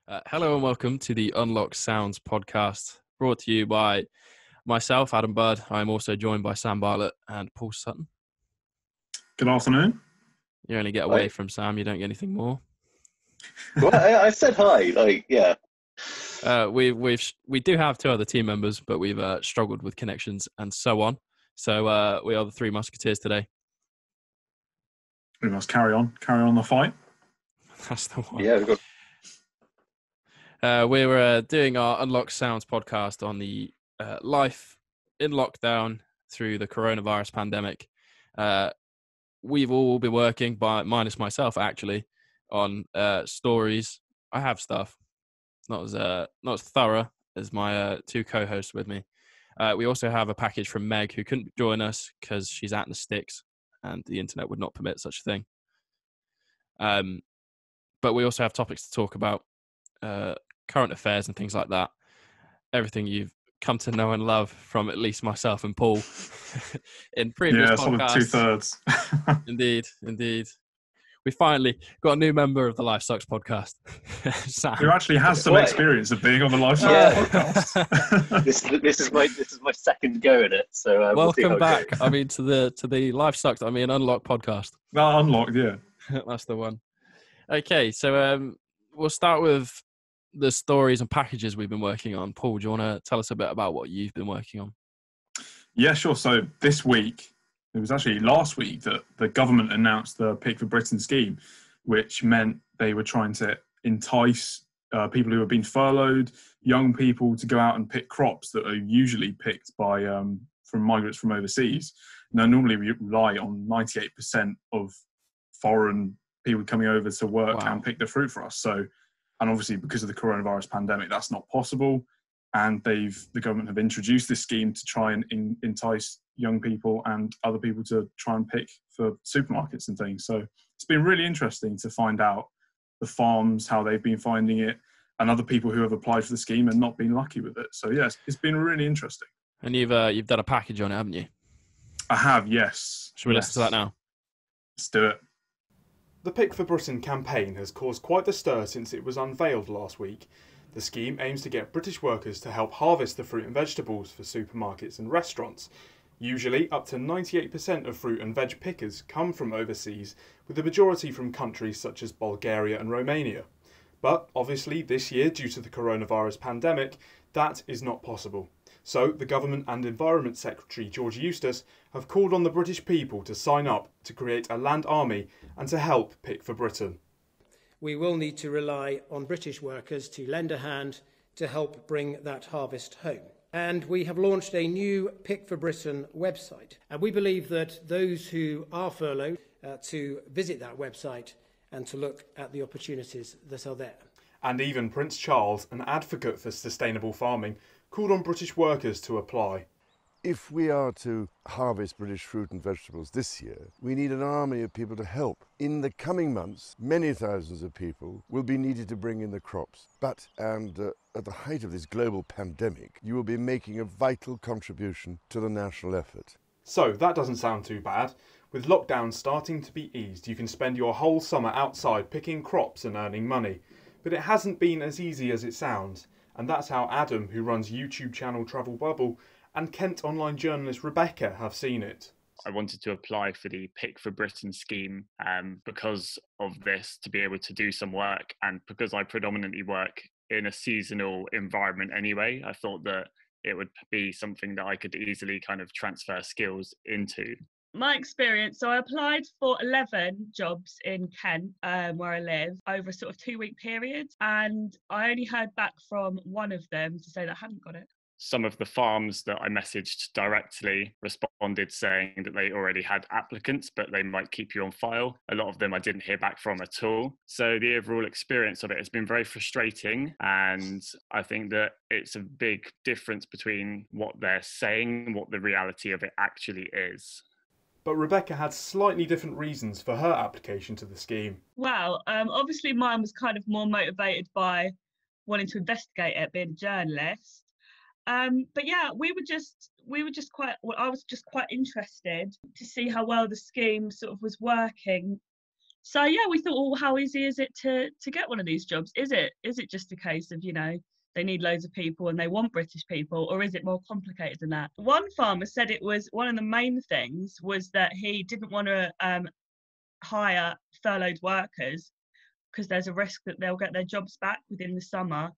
Hello and welcome to the Unlock Sounds podcast, brought to you by myself, Adam Bird. I'm also joined by Sam Bartlett and Paul Sutton. Good afternoon. You only get away from Sam, you don't get anything more. Well, I said hi, yeah. We do have two other team members, but we've struggled with connections and so on. So we are the Three Musketeers today. We must carry on the fight. That's the one. Yeah, we've got... We were doing our Unlock Sounds podcast on the life in lockdown through the coronavirus pandemic. We've all been working, minus myself actually, on stories. I have stuff, not as thorough as my two co-hosts with me. We also have a package from Meg, who couldn't join us because she's out in the sticks and the internet would not permit such a thing. But we also have topics to talk about. Current affairs and things like that. Everything you've come to know and love from at least myself and Paul in previous podcasts. Sort of 2/3. Indeed. We finally got a new member of the Life Sucks podcast. Sam. Who actually has some experience of being on the Life Sucks podcast. this is my second go at it. So welcome back. To the Life Sucks. Unlock podcast. Well, Unlocked, yeah. That's the one. Okay, so we'll start with the stories and packages we've been working on. Paul, do you want to tell us a bit about what you've been working on? Yeah, sure. So this week, it was actually last week that the government announced the Pick for Britain scheme, which meant they were trying to entice people who have been furloughed, young people, to go out and pick crops that are usually picked by from migrants from overseas. Now, normally we rely on 98% of foreign people coming over to work and pick the fruit for us. And obviously, because of the coronavirus pandemic, that's not possible. And the government have introduced this scheme to try and entice young people and other people to try and pick for supermarkets and things. So it's been really interesting to find out the farms, how they've been finding it, and other people who have applied for the scheme and not been lucky with it. So yes, it's been really interesting. And you've done a package on it, haven't you? I have, yes. Should we listen to that now? Let's do it. The Pick for Britain campaign has caused quite the stir since it was unveiled last week. The scheme aims to get British workers to help harvest the fruit and vegetables for supermarkets and restaurants. Usually, up to 98% of fruit and veg pickers come from overseas, with the majority from countries such as Bulgaria and Romania. But obviously, this year, due to the coronavirus pandemic, that is not possible. So, the Government and Environment Secretary George Eustace have called on the British people to sign up to create a land army and to help Pick for Britain. We will need to rely on British workers to lend a hand to help bring that harvest home. And we have launched a new Pick for Britain website. And we believe that those who are furloughed to visit that website and to look at the opportunities that are there. And even Prince Charles, an advocate for sustainable farming, called on British workers to apply. If we are to harvest British fruit and vegetables this year, we need an army of people to help. In the coming months, many thousands of people will be needed to bring in the crops. But, at the height of this global pandemic, you will be making a vital contribution to the national effort. So that doesn't sound too bad. With lockdown starting to be eased, you can spend your whole summer outside picking crops and earning money. But it hasn't been as easy as it sounds. And that's how Adam, who runs YouTube channel Travel Bubble, and Kent online journalist Rebecca have seen it. I wanted to apply for the Pick for Britain scheme because of this, to be able to do some work, and because I predominantly work in a seasonal environment anyway, I thought that it would be something that I could easily kind of transfer skills into. My experience, so I applied for 11 jobs in Kent, where I live, over a sort of 2-week period, and I only heard back from one of them to say that I hadn't got it. Some of the farms that I messaged directly responded saying that they already had applicants, but they might keep you on file. A lot of them I didn't hear back from at all. So the overall experience of it has been very frustrating. And I think that it's a big difference between what they're saying and what the reality of it actually is. But Rebecca had slightly different reasons for her application to the scheme. Well, obviously mine was kind of more motivated by wanting to investigate it, being a journalist. But yeah, I was just quite interested to see how well the scheme sort of was working So yeah, we thought, well, how easy is it to get one of these jobs? Is it just a case of, they need loads of people and they want British people, or is it more complicated than that? One farmer said it was one of the main things was that he didn't want to hire furloughed workers because there's a risk that they'll get their jobs back within the summer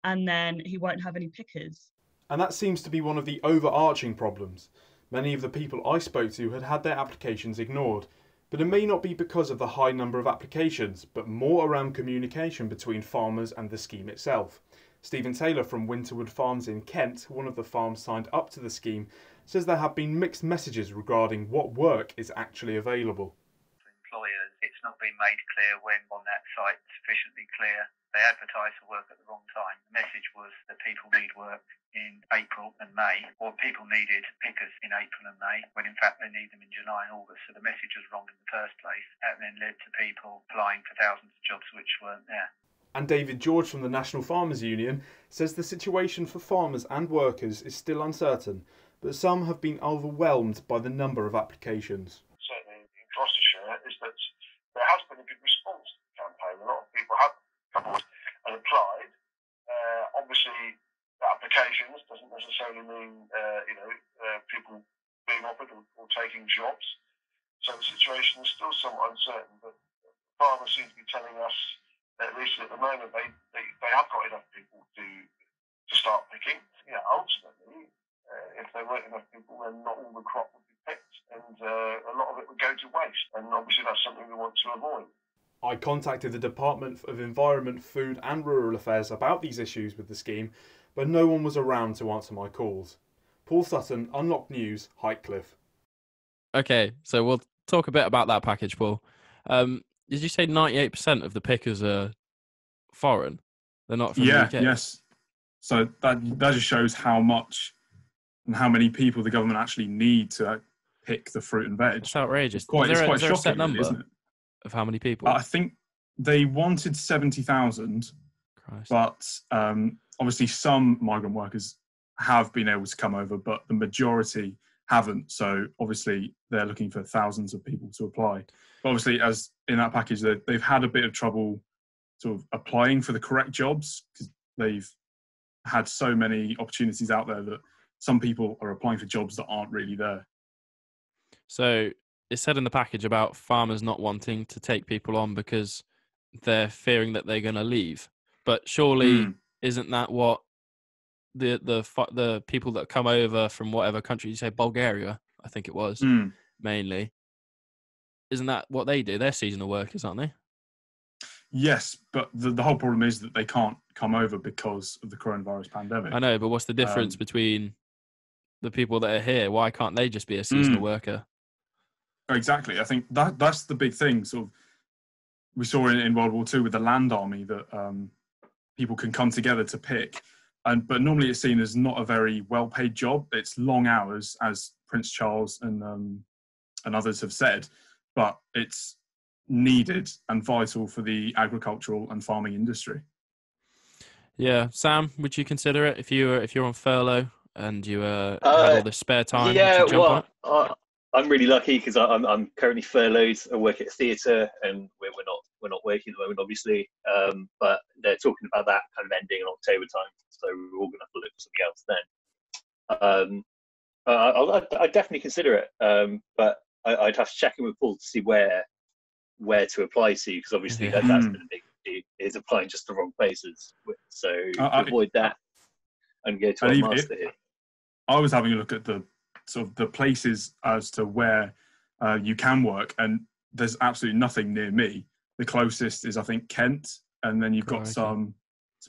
and then he won't have any pickers. And that seems to be one of the overarching problems. Many of the people I spoke to had their applications ignored, but it may not be because of the high number of applications, but more around communication between farmers and the scheme itself. Stephen Taylor from Winterwood Farms in Kent, one of the farms signed up to the scheme, says there have been mixed messages regarding what work is actually available. For employers, it's not been made clear when on that site sufficiently clear. They advertise for work at the wrong time. The message was that people need work in April and May, or people needed pickers in April and May, when in fact they need them in July and August. So the message was wrong in the first place, and then led to people applying for thousands of jobs which weren't there. And David George from the National Farmers Union says the situation for farmers and workers is still uncertain, but some have been overwhelmed by the number of applications. Certainly in Gloucestershire is that there has been a good response to the campaign. A lot of people have come on and applied. Obviously, applications doesn't necessarily mean people being offered or taking jobs. So the situation is still somewhat uncertain, but farmers seem to be telling us, at least at the moment, they have got enough people to start picking. Ultimately, if there weren't enough people, then not all the crop would be picked, and a lot of it would go to waste. And obviously, that's something we want to avoid. I contacted the Department of Environment, Food and Rural Affairs about these issues with the scheme, but no one was around to answer my calls. Paul Sutton, Unlocked News, Highcliffe. Okay, so we'll talk a bit about that package, Paul. Did you say 98% of the pickers are foreign? They're not from the UK? Yes. So that just shows how much and how many people the government actually need to pick the fruit and veg. It's outrageous. It's quite is there shocking, a set number, really, isn't it? Of how many people? I think they wanted 70,000, but obviously some migrant workers have been able to come over, but the majority haven't. So obviously they're looking for thousands of people to apply. But obviously, as in that package, they've had a bit of trouble sort of applying for the correct jobs because they've had so many opportunities out there that some people are applying for jobs that aren't really there. So it said in the package about farmers not wanting to take people on because they're fearing that they're going to leave. But surely isn't that what the people that come over from whatever country, you say Bulgaria, I think it was, mainly, isn't that what they do? They're seasonal workers, aren't they? Yes, but the whole problem is that they can't come over because of the coronavirus pandemic. I know, but what's the difference between the people that are here? Why can't they just be a seasonal worker? Exactly. I think that's the big thing. Sort of, we saw in World War II with the land army that people can come together to pick, but normally it's seen as not a very well-paid job. It's long hours, as Prince Charles and others have said, but it's needed and vital for the agricultural and farming industry. Yeah, Sam, would you consider it if you're on furlough and you had all this spare time? Yeah, to jump on it? I'm really lucky because I'm currently furloughed. I work at a theatre, and we're not working at the moment, obviously. But they're talking about that kind of ending in October time, so we're all going to have to look for something else then. I'd definitely consider it, but I'd have to check in with Paul to see where to apply to, because obviously that's been a big issue, is applying just the wrong places. So avoid that and go to a master here. I was having a look at the sort of the places as to where you can work, and there's absolutely nothing near me. The closest is, I think, Kent, and then you've got some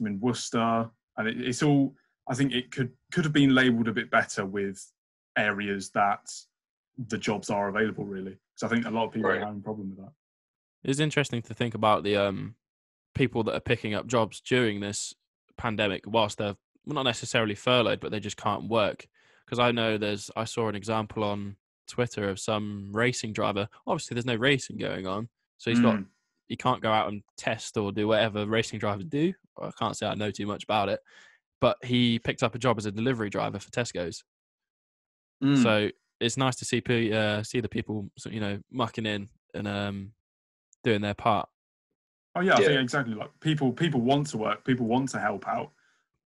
in Worcester, and it's all. I think it could have been labelled a bit better with areas that the jobs are available, really, because I think a lot of people are having a problem with that. It's interesting to think about the people that are picking up jobs during this pandemic whilst they're not necessarily furloughed, but they just can't work. Because I know I saw an example on Twitter of some racing driver. Obviously, there's no racing going on, so he can't go out and test or do whatever racing drivers do. I can't say I know too much about it, but he picked up a job as a delivery driver for Tesco's. So it's nice to see the people, mucking in and doing their part. Oh yeah, I think exactly. Like people want to work, people want to help out,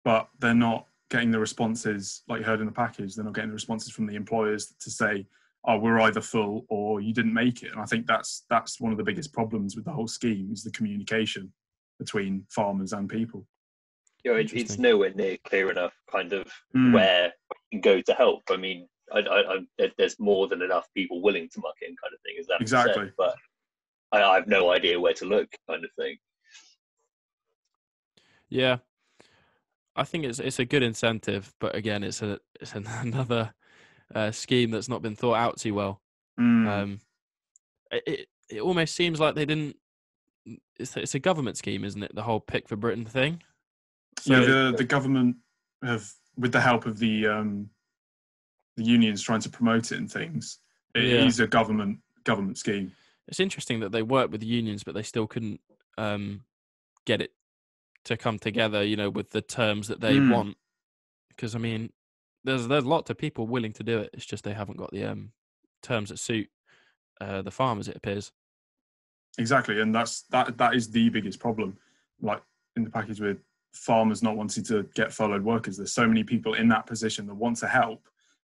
but they're not getting the responses, like you heard in the package. They're not getting the responses from the employers to say, "Oh, we're either full or you didn't make it." And I think that's one of the biggest problems with the whole scheme is the communication between farmers and people. You know, it's nowhere near clear enough, kind of where you can go to help. I mean, there's more than enough people willing to muck in, kind of thing, as that Exactly. said, but I have no idea where to look, kind of thing. Yeah, I think it's a good incentive, but again, it's another scheme that's not been thought out too well. It almost seems like they didn't. It's a government scheme, isn't it? The whole Pick for Britain thing. So yeah, the government have, with the help of the unions trying to promote it and things, it is a government scheme. It's interesting that they worked with the unions, but they still couldn't get it to come together, you know, with the terms that they want. Because I mean, there's lots of people willing to do it. It's just they haven't got the terms that suit the farmers, it appears. Exactly, and that is the biggest problem. Like in the package with farmers not wanting to get furloughed workers, there's so many people in that position that want to help,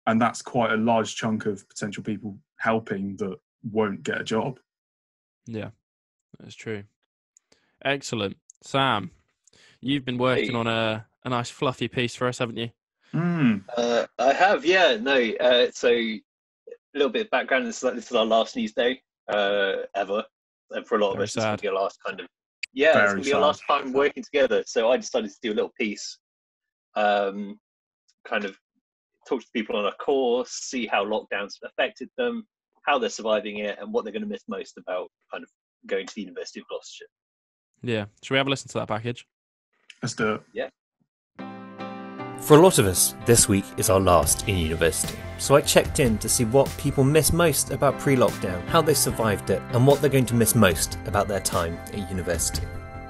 and that's quite a large chunk of potential people helping that won't get a job. Yeah, that's true. Excellent. Sam, you've been working on a nice fluffy piece for us, haven't you? I have, yeah. No, so a little bit of background. This is our last news day ever, and for a lot of us, it's going to be our last kind of it's going to be our last time working together. So I decided to do a little piece, kind of talk to people on a course, see how lockdowns affected them, how they're surviving it, and what they're going to miss most about kind of going to the University of Gloucestershire. Yeah, should we have a listen to that package? Let's do it. Yeah. For a lot of us, this week is our last in university. So I checked in to see what people miss most about pre-lockdown, how they survived it, and what they're going to miss most about their time at university.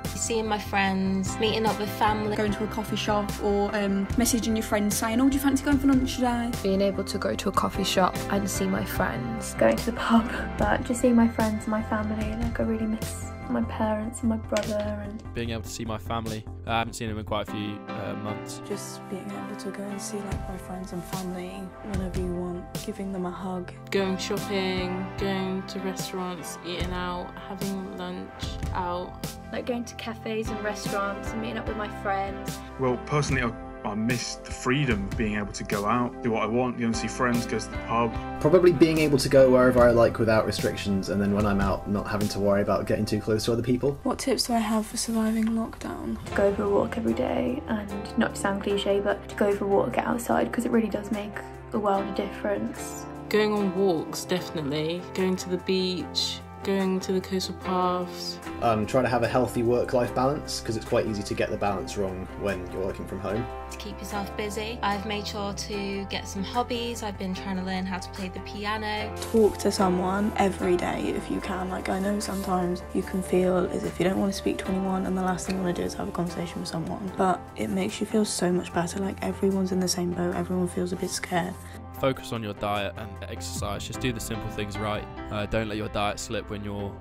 Seeing my friends, meeting up with family. Going to a coffee shop or messaging your friends saying, "Oh, do you fancy going for lunch today?" Being able to go to a coffee shop and see my friends. Going to the pub, but just seeing my friends and my family. Like, I really miss my parents and my brother. And being able to see my family. I haven't seen them in quite a few months. Just being able to go and see like my friends and family whenever you want, giving them a hug. Going shopping, going to restaurants, eating out, having lunch out. Like going to cafes and restaurants and meeting up with my friends. Well, personally, I miss the freedom of being able to go out, do what I want, go and see friends, go to the pub. Probably being able to go wherever I like without restrictions, and then when I'm out, not having to worry about getting too close to other people. What tips do I have for surviving lockdown? To go for a walk every day, and not to sound cliche, but to go for a walk, get outside, because it really does make a world of difference. Going on walks, definitely. Going to the beach. Going to the coastal paths. Try to have a healthy work-life balance, because it's quite easy to get the balance wrong when you're working from home. To keep yourself busy, I've made sure to get some hobbies. I've been trying to learn how to play the piano. Talk to someone every day if you can. Like, I know sometimes you can feel as if you don't want to speak to anyone and the last thing you want to do is have a conversation with someone. But it makes you feel so much better. Like, everyone's in the same boat, everyone feels a bit scared. Focus on your diet and exercise. Just do the simple things right. Don't let your diet slip when you're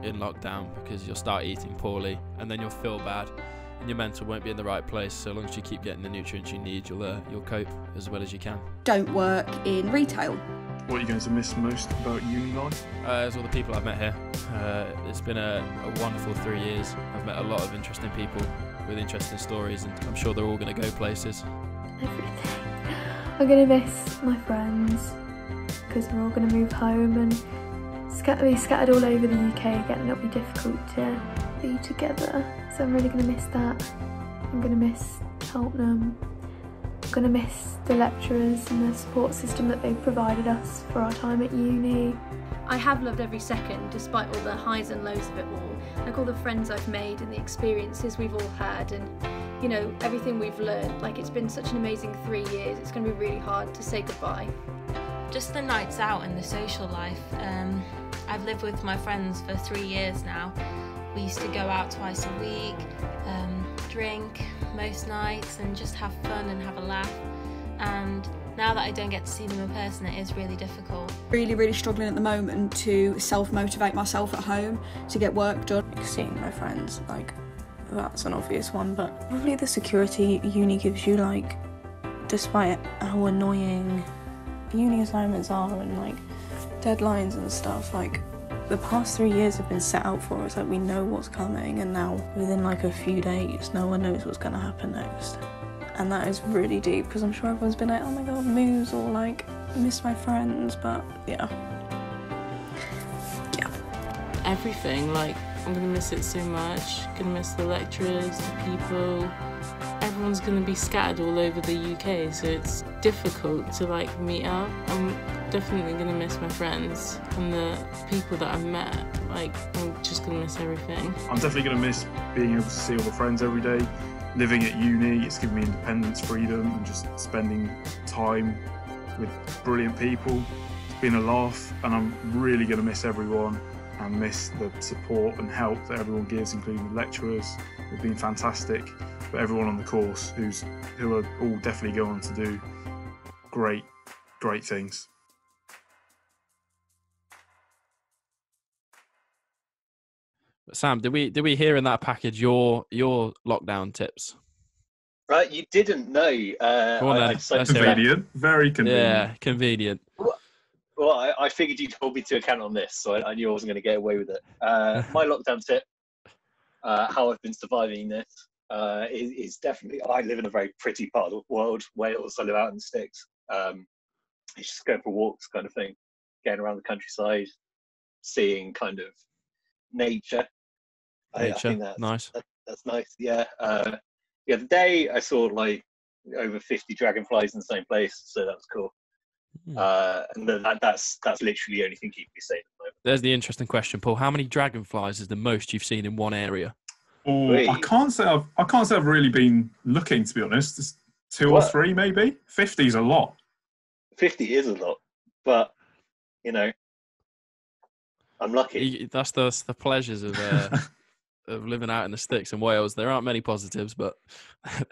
in lockdown, because you'll start eating poorly and then you'll feel bad and your mental won't be in the right place. So long as you keep getting the nutrients you need, you'll cope as well as you can. Don't work in retail. What are you going to miss most about uni life? It's all the people I've met here. It's been a wonderful 3 years. I've met a lot of interesting people with interesting stories, and I'm sure they're all going to go places. Everything. I'm going to miss my friends, because we're all going to move home and be scattered all over the UK again, and it'll be difficult to be together. So I'm really going to miss that. I'm going to miss Cheltenham. I'm going to miss the lecturers and the support system that they've provided us for our time at uni. I have loved every second, despite all the highs and lows of it all. Like all the friends I've made and the experiences we've all had, and you know, everything we've learned. Like, it's been such an amazing 3 years. It's going to be really hard to say goodbye. Just the nights out and the social life. I've lived with my friends for 3 years now. We used to go out twice a week, drink most nights and just have fun and have a laugh. And now that I don't get to see them in person, it is really difficult. Really struggling at the moment to self-motivate myself at home to get work done. Seeing my friends, like, that's an obvious one, but probably the security uni gives you, like, despite how annoying uni assignments are and, like, deadlines and stuff, like, the past 3 years have been set out for us. Like, we know what's coming, and now within like a few days no one knows what's going to happen next, and that is really deep, because I'm sure everyone's been like, oh my god, moves, or like, miss my friends, but yeah. Everything, like, I'm gonna miss it so much. Gonna miss the lecturers, the people. Everyone's gonna be scattered all over the UK, so it's difficult to like meet up. I'm definitely gonna miss my friends and the people that I've met. Like, I'm just gonna miss everything. I'm definitely gonna miss being able to see all the friends every day. Living at uni, it's given me independence, freedom, and just spending time with brilliant people. It's been a laugh, and I'm really gonna miss everyone and miss the support and help that everyone gives, including the lecturers. They've been fantastic, but everyone on the course who are all definitely going on to do great things. Sam, did we hear in that package your lockdown tips? Right, you didn't know. Convenient, very convenient. Yeah, convenient. Well, I figured you'd hold me to account on this, so I knew I wasn't going to get away with it. My lockdown tip, how I've been surviving this, is definitely, I live in a very pretty part of the world, Wales. I live out in the sticks. It's just going for walks kind of thing, getting around the countryside, seeing kind of nature. I think that's nice. That's nice, yeah. The other day I saw like over 50 dragonflies in the same place, so that was cool. And then that's literally the only thing keeping me sane at the moment. There's the interesting question, Paul. How many dragonflies is the most you've seen in one area? Oh, I can't say I've really been looking, to be honest. It's 2 or 3 maybe. 50 is a lot. 50 is a lot, but you know, I'm lucky. That's the pleasures of of living out in the sticks in Wales. There aren't many positives, but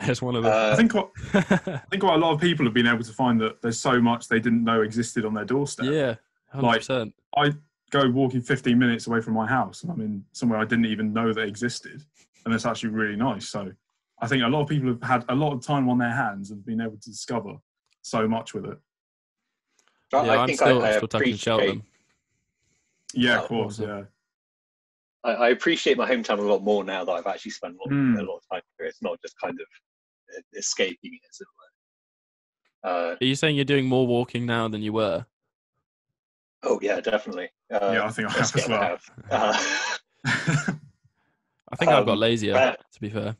there's one of them. I think what a lot of people have been able to find that there's so much they didn't know existed on their doorstep. Yeah, 100%. Like, I go walking 15 minutes away from my house, and I'm in somewhere I didn't even know that existed, and it's actually really nice. So I think a lot of people have had a lot of time on their hands and been able to discover so much with it. Yeah, I'm still touching Cheltenham. Yeah, of course, yeah. I appreciate my hometown a lot more now that I've actually spent a lot of time here. It's not just kind of escaping it, as it were. Are you saying you're doing more walking now than you were? Oh, yeah, definitely. Yeah, I think I have as well. I think I've got lazier, to be fair.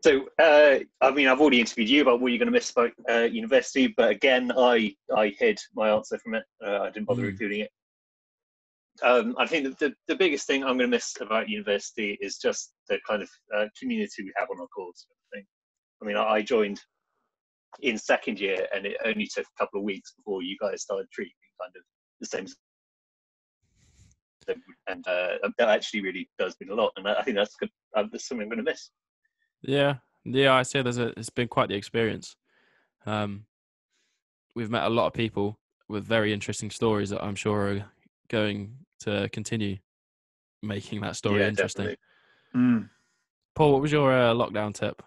So, I mean, I've already interviewed you about what you're going to miss about university, but again, I hid my answer from it. I didn't bother including it. I think that the biggest thing I'm going to miss about university is just the kind of community we have on our course. I mean, I joined in second year, and it only took a couple of weeks before you guys started treating me kind of the same. And that actually really does mean a lot, and I think that's good. That's something I'm going to miss. Yeah, I say it's been quite the experience. We've met a lot of people with very interesting stories that I'm sure are going to continue making that story interesting. Paul, what was your lockdown tip?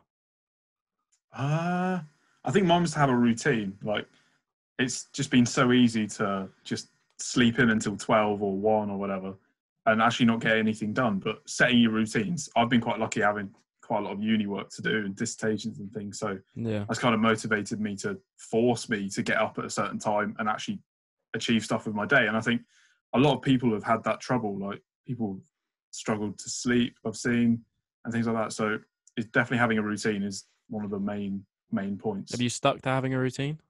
I think mine was to have a routine. Like, it's just been so easy to just sleep in until 12 or 1 or whatever and actually not get anything done. But setting your routines, I've been quite lucky having quite a lot of uni work to do and dissertations and things. So that's kind of motivated me to force me to get up at a certain time and actually achieve stuff with my day. And I think a lot of people have had that trouble. Like, people struggled to sleep, I've seen, and things like that. So it's definitely having a routine is one of the main points. Have you stuck to having a routine?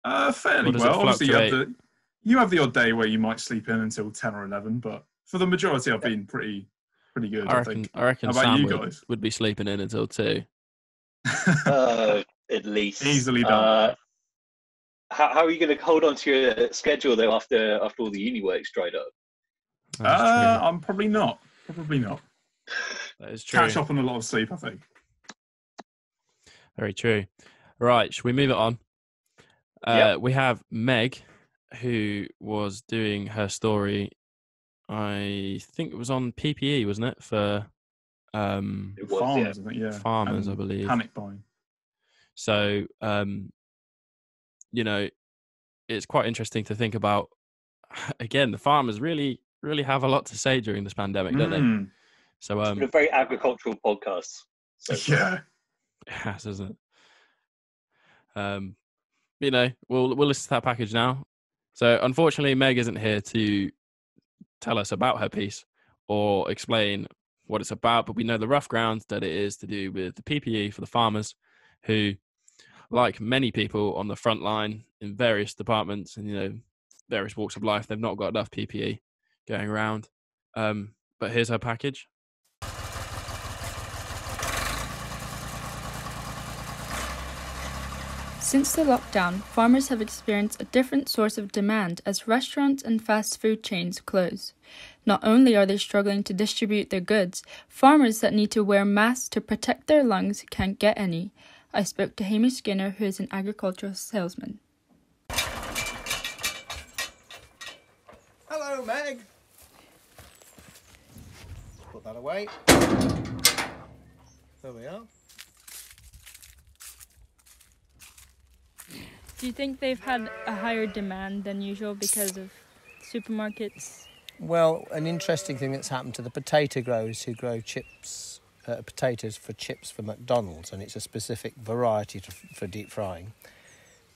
Fairly well. Obviously, you have the odd day where you might sleep in until 10 or 11, but for the majority, I've been pretty good. I think. I reckon How about Sam you guys? would be sleeping in until 2. At least easily done. How are you going to hold on to your schedule though after all the uni work's dried up? I'm probably not. That is true. Catch up on a lot of sleep, I think. Very true. Right, should we move it on? We have Meg, who was doing her story. I think it was on PPE, wasn't it? For It was, farmers, I think, yeah. farmers, I And believe. Panic buying. So, it's quite interesting to think about. Again, the farmers really, really have a lot to say during this pandemic, don't they? So, it's been a very agricultural podcast. So yeah, it has, isn't it? We'll listen to that package now. So, unfortunately, Meg isn't here to tell us about her piece or explain what it's about, but we know the rough ground that it is to do with the PPE for the farmers who, like many people on the front line in various departments and, various walks of life, they've not got enough PPE going around. But here's her package. Since the lockdown, farmers have experienced a different source of demand as restaurants and fast food chains close. Not only are they struggling to distribute their goods, farmers that need to wear masks to protect their lungs can't get any. I spoke to Hamish Skinner, who is an agricultural salesman. Hello, Meg. Put that away. There we are. Do you think they've had a higher demand than usual because of supermarkets? Well, an interesting thing that's happened to the potato growers who grow potatoes for chips for McDonald's, and it's a specific variety for deep frying.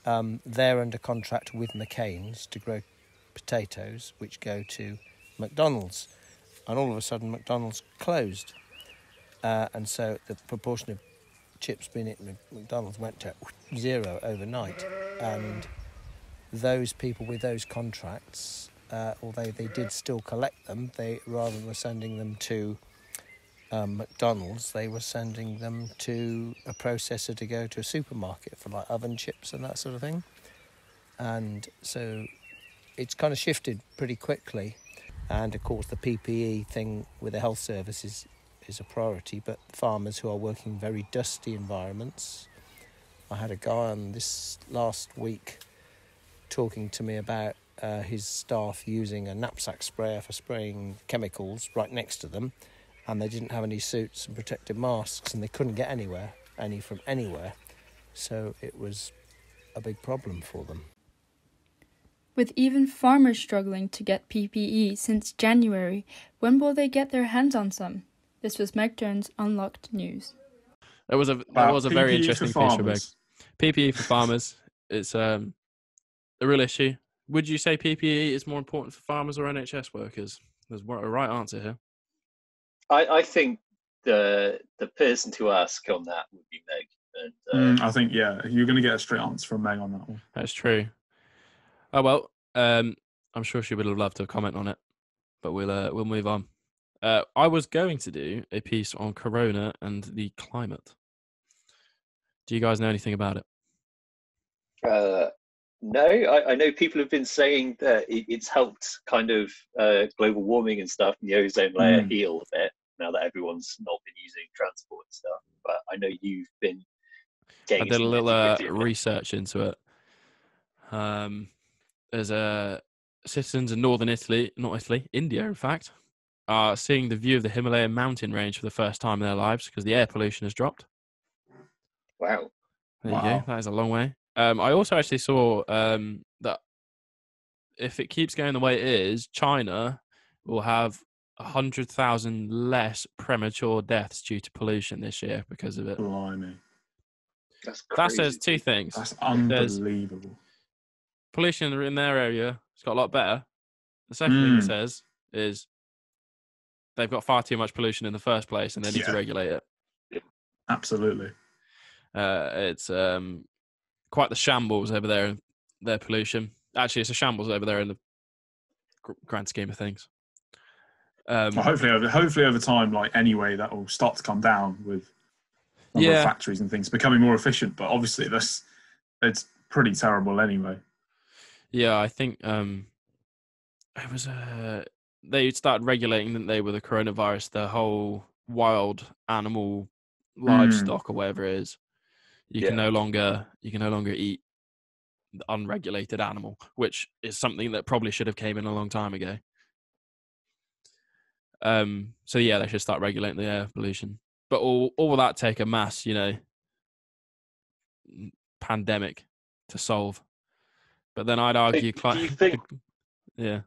They're under contract with McCain's to grow potatoes which go to McDonald's, and all of a sudden McDonald's closed, and so the proportion of chips being eaten at McDonald's went to zero overnight, and those people with those contracts, although they did still collect them, they rather than sending them to McDonald's, they were sending them to a processor to go to a supermarket for like oven chips and that sort of thing. And so it's kind of shifted pretty quickly, and of course the PPE thing with the health services is a priority, but farmers who are working in very dusty environments. I had a guy on this last week talking to me about his staff using a knapsack sprayer for spraying chemicals right next to them, and they didn't have any suits and protective masks, and they couldn't get any from anywhere, so it was a big problem for them. With even farmers struggling to get PPE since January, when will they get their hands on some? This was Meg Jones' Unlocked News. That was a very interesting piece for Meg. PPE for farmers. It's a real issue. Would you say PPE is more important for farmers or NHS workers? There's a right answer here. I think the person to ask on that would be Meg. And, I think, yeah, you're going to get a straight answer from Meg on that one. That's true. Oh, well, I'm sure she would have loved to comment on it, but we'll move on. I was going to do a piece on Corona and the climate. Do you guys know anything about it? No, I know people have been saying that it's helped kind of global warming and stuff, and the ozone layer heal a bit now that everyone's not been using transport and stuff. But I know you've been getting. I did a little research into it. There's citizens in northern Italy, not Italy, India, in fact, are seeing the view of the Himalayan mountain range for the first time in their lives because the air pollution has dropped. Wow. There you go. That is a long way. I also actually saw that if it keeps going the way it is, China will have 100,000 less premature deaths due to pollution this year because of it. Blimey. That's crazy. That says two things. That's unbelievable. Pollution in their area has got a lot better. The second thing it says is they've got far too much pollution in the first place and they need to regulate it. Absolutely. It's quite the shambles over there in their pollution. Actually, it's a shambles over there in the grand scheme of things. Well, hopefully over time, like anyway, that will start to come down with number of factories and things becoming more efficient. But obviously, it's pretty terrible anyway. Yeah, I think it was they started regulating, didn't they, with the coronavirus, the whole wild animal livestock or whatever it is. You can no longer eat unregulated animal, which is something that probably should have came in a long time ago. So yeah, they should start regulating the air pollution. But all will that take a mass, pandemic to solve? But then I'd argue, do you think? Yeah,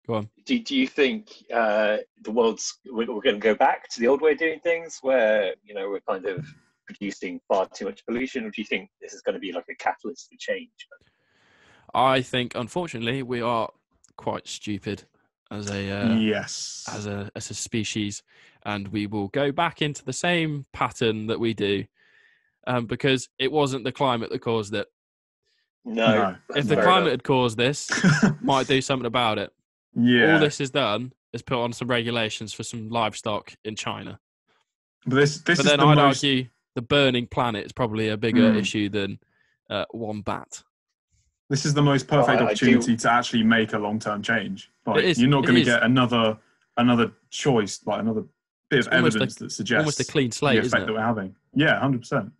go on. Do you think we're going to go back to the old way of doing things, where we're kind of producing far too much pollution, or do you think this is going to be like a catalyst for change? I think, unfortunately, we are quite stupid as a species, and we will go back into the same pattern that we do, because it wasn't the climate that caused it. No. If the climate had caused this, might do something about it. Yeah. All this has done is put on some regulations for some livestock in China. But then I'd argue the burning planet is probably a bigger issue than one bat. This is the most perfect opportunity to actually make a long-term change. Like, you're not going to get another choice, like another bit of evidence that suggests almost a clean slate, the effect that we're having. Yeah, 100%.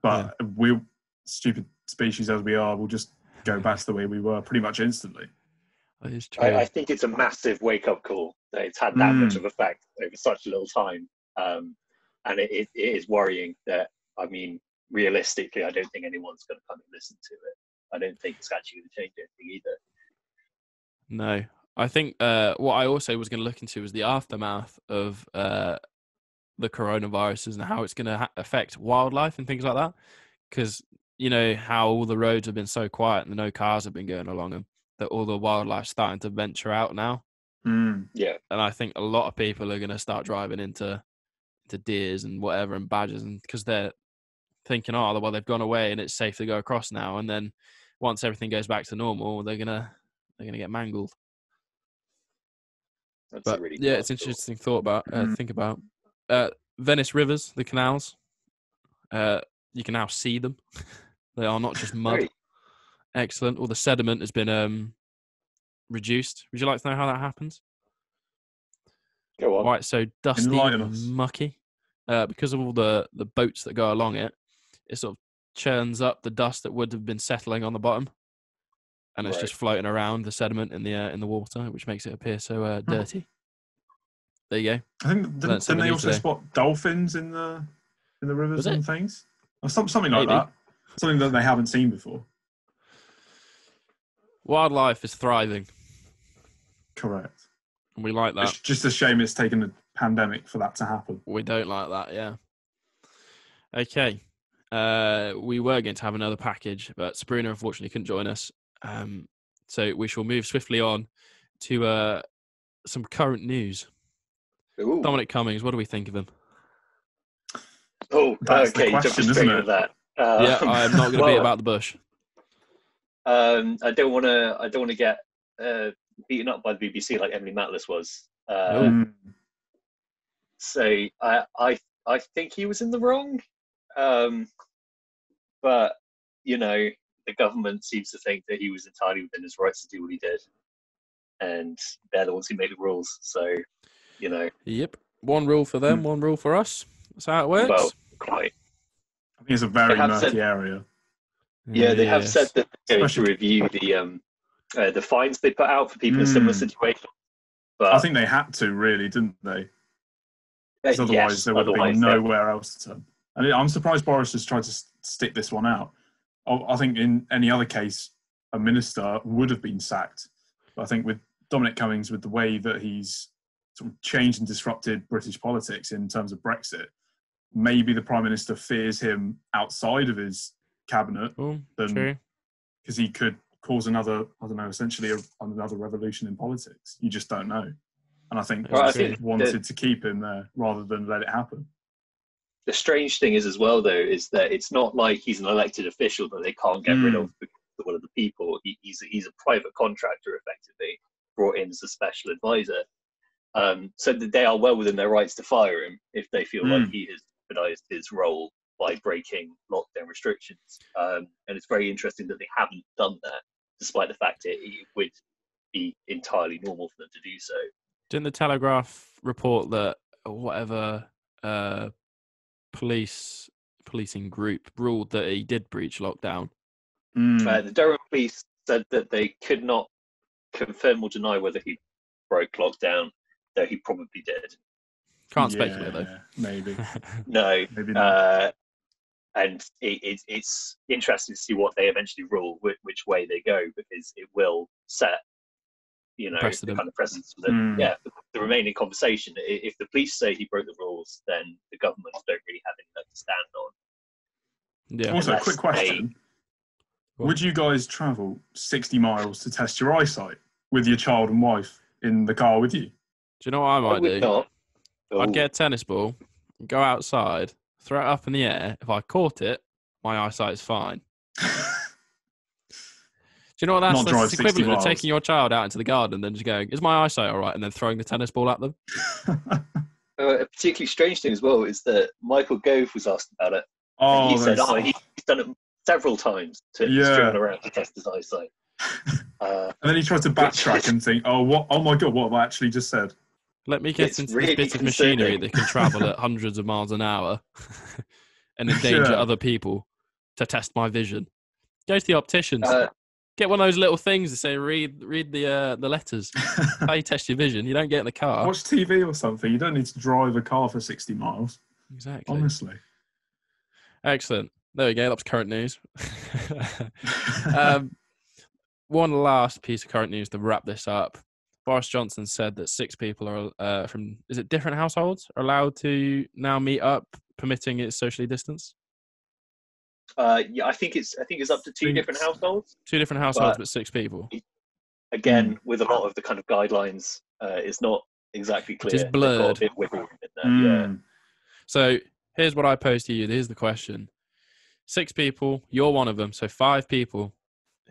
But we're stupid species as we are. We'll just go back to the way we were pretty much instantly. That is true. I think it's a massive wake-up call that it's had that much of effect over such a little time, and it is worrying that. I mean, realistically, I don't think anyone's going to come and listen to it. I don't think it's actually going to change anything either. No. I think what I also was going to look into was the aftermath of the coronaviruses and how it's going to affect wildlife and things like that. Because, how all the roads have been so quiet and no cars have been going along them, that all the wildlife's starting to venture out now. Yeah. And I think a lot of people are going to start driving into deers and whatever and badgers, and because they're thinking, oh, well, they've gone away and it's safe to go across now. And then once everything goes back to normal, they're gonna get mangled. That's but a really it's an interesting thought about think about Venice rivers, the canals. You can now see them. They are not just mud. Great. Excellent. All the sediment has been reduced. Would you like to know how that happens? Go on. Why it's so dusty and mucky? Because of all the boats that go along it, it sort of churns up the dust that would have been settling on the bottom, and it's just floating around, the sediment in the water, which makes it appear so dirty. There you go. I think didn't they also spot dolphins in the rivers and things, or something like that? Something that they haven't seen before. Wildlife is thriving. Correct. And we like that. It's just a shame it's taken a pandemic for that to happen. We don't like that, yeah. Okay. We were going to have another package, but Sabrina unfortunately couldn't join us. So we shall move swiftly on to some current news. Ooh. Dominic Cummings, what do we think of him? Oh, that's okay. The question, you jumped straight isn't into that. Yeah, I'm not going to be about the bush. I don't want to get beaten up by the BBC like Emily Matlis was. So I think he was in the wrong, but the government seems to think that he was entirely within his rights to do what he did, and they're the ones who made the rules. So Yep, one rule for them, one rule for us. That's how it works. Well, quite. I think it's a very murky area. Yeah, they have said that they're going to review the fines they put out for people in similar situations. But I think they had to, really, didn't they? Because otherwise there would have been nowhere else to turn. And I'm surprised Boris has tried to stick this one out. I think in any other case, a minister would have been sacked. But I think with Dominic Cummings, with the way that he's sort of changed and disrupted British politics in terms of Brexit, maybe the Prime Minister fears him outside of his cabinet, because he could cause another, essentially another revolution in politics. You just don't know. And I think he wanted to keep him there rather than let it happen. The strange thing is, as well, though, is that it's not like he's an elected official that they can't get rid of because of one of the people. He's a private contractor, effectively, brought in as a special advisor. So that they are well within their rights to fire him if they feel like he has jeopardised his role by breaking lockdown restrictions. And it's very interesting that they haven't done that, despite the fact that it would be entirely normal for them to do so. Didn't the Telegraph report that whatever policing group ruled that he did breach lockdown The Durham police said that they could not confirm or deny whether he broke lockdown, though he probably did. Can't speculate though. Maybe. No. Maybe not. And it's interesting to see what they eventually rule, which way they go, because it will set, the kind of precedence for the remaining conversation. If the police say he broke the rules, then the government don't really have anything to stand on. Yeah. Also, quick question. Would you guys travel 60 miles to test your eyesight with your child and wife in the car with you? Do you know what I might do? I'd get a tennis ball, go outside, throw it up in the air. If I caught it, my eyesight's fine. Do you know what that's equivalent to taking your child out into the garden and then just going, is my eyesight all right? And then throwing the tennis ball at them. A particularly strange thing as well is that Michael Gove was asked about it. Oh, he said, he's done it several times to string around to test his eyesight. And then he tried to backtrack and think, oh my God, what have I actually just said? Let me get into this bit of machinery that can travel at hundreds of miles an hour and endanger other people to test my vision. Go to the opticians. Get one of those little things that say, read the letters. How you test your vision. You don't get in the car. Watch TV or something. You don't need to drive a car for 60 miles. Exactly. Honestly. Excellent. There we go. That was current news. One last piece of current news to wrap this up. Boris Johnson said that 6 people are from different households are allowed to now meet up, permitting it socially distanced. I think it's up to 2 different households. 2 different households, but 6 people. Again, with a lot of the kind of guidelines, it's not exactly clear. It's blurred. They've got a bit wiggle room in there. Yeah. So here's what I pose to you. Here's the question: 6 people, you're one of them. So 5 people.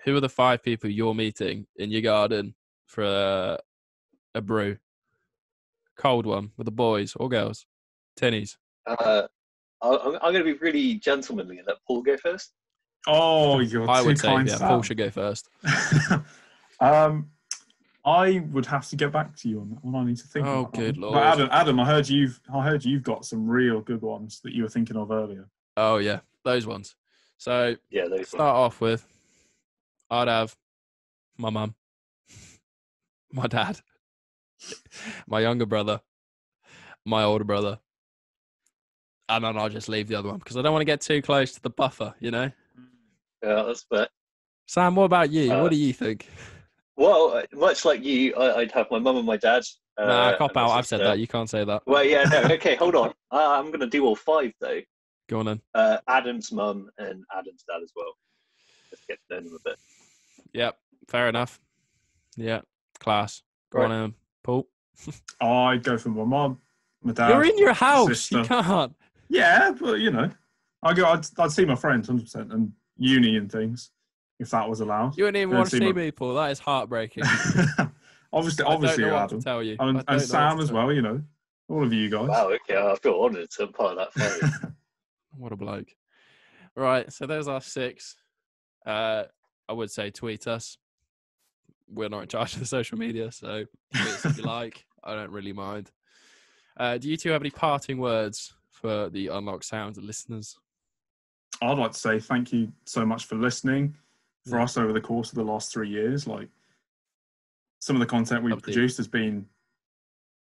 Who are the 5 people you're meeting in your garden for a brew? Cold one with the boys or girls? Tinnies. I'm going to be really gentlemanly and let Paul go first. Oh, you're I too would say, kind, yeah, Sam. Paul should go first. I would have to get back to you on that one. I need to think. Oh, about good that. Lord. But Adam, I heard you've got some real good ones that you were thinking of earlier. Oh yeah, those ones. So those start off with, I'd have my mum, my dad, my younger brother, my older brother, and then I'll just leave the other one because I don't want to get too close to the buffer, Yeah, that's fair. Sam, what about you? What do you think? Well, much like you, I'd have my mum and my dad. Nah, cop out. I've said that. You can't say that. Well, yeah, no. Okay, hold on. I'm going to do all 5 though. Go on then. Adam's mum and Adam's dad as well. Let's get to know them a bit. Yep, fair enough. Yeah, class. Go on in, Paul. I'd go for my mum, my dad. You're in your house. Sister. You can't. Yeah, but I'd see my friends 100% and uni and things if that was allowed. You wouldn't even want to see me, Paul. That is heartbreaking. obviously, you, Adam. To tell you. And Sam as well. All of you guys. Wow. Okay, I feel honoured to be part of that family. What a bloke. Right, so there's our 6. I would say tweet us. We're not in charge of the social media, so tweet us if you like. I don't really mind. Do you 2 have any parting words for the Unlocked Sounds listeners? I'd like to say thank you so much for listening for us over the course of the last 3 years. Like, some of the content we've produced has been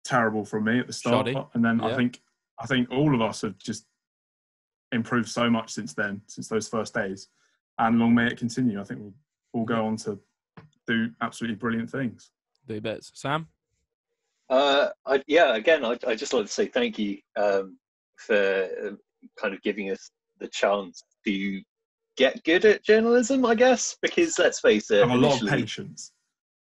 terrible from me at the start. Shoddy. And then Yeah. I think all of us have just improved so much since then, since those first days. And long may it continue. I think we'll go on to do absolutely brilliant things. Do bits. Sam? I'd just like to say thank you for kind of giving us the chance to get good at journalism, I guess, because let's face it, Have a lot of patience.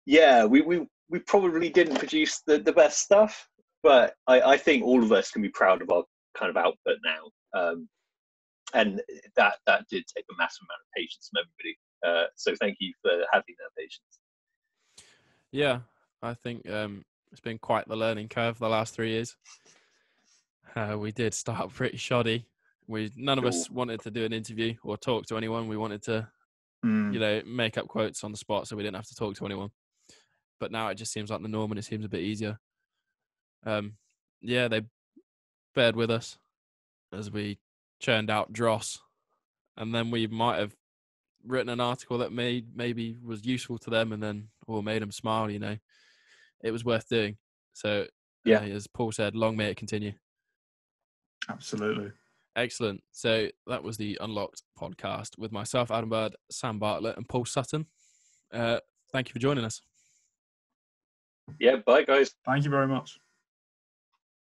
Yeah, we probably didn't produce the best stuff, but I think all of us can be proud of our kind of output now. And that did take a massive amount of patience from everybody. So thank you for having that patience. Yeah, I think it's been quite the learning curve the last 3 years. We did start pretty shoddy. None of us wanted to do an interview or talk to anyone. We wanted to, make up quotes on the spot so we didn't have to talk to anyone. But now it just seems like the norm and it seems a bit easier. They bared with us as we churned out dross. And then we might have written an article that maybe was useful to them and then or made them smile, you know, it was worth doing. So as Paul said, long may it continue. Absolutely. Excellent. So that was the Unlocked podcast with myself, Adam Bird, Sam Bartlett, and Paul Sutton. Thank you for joining us. Yeah, bye guys. Thank you very much.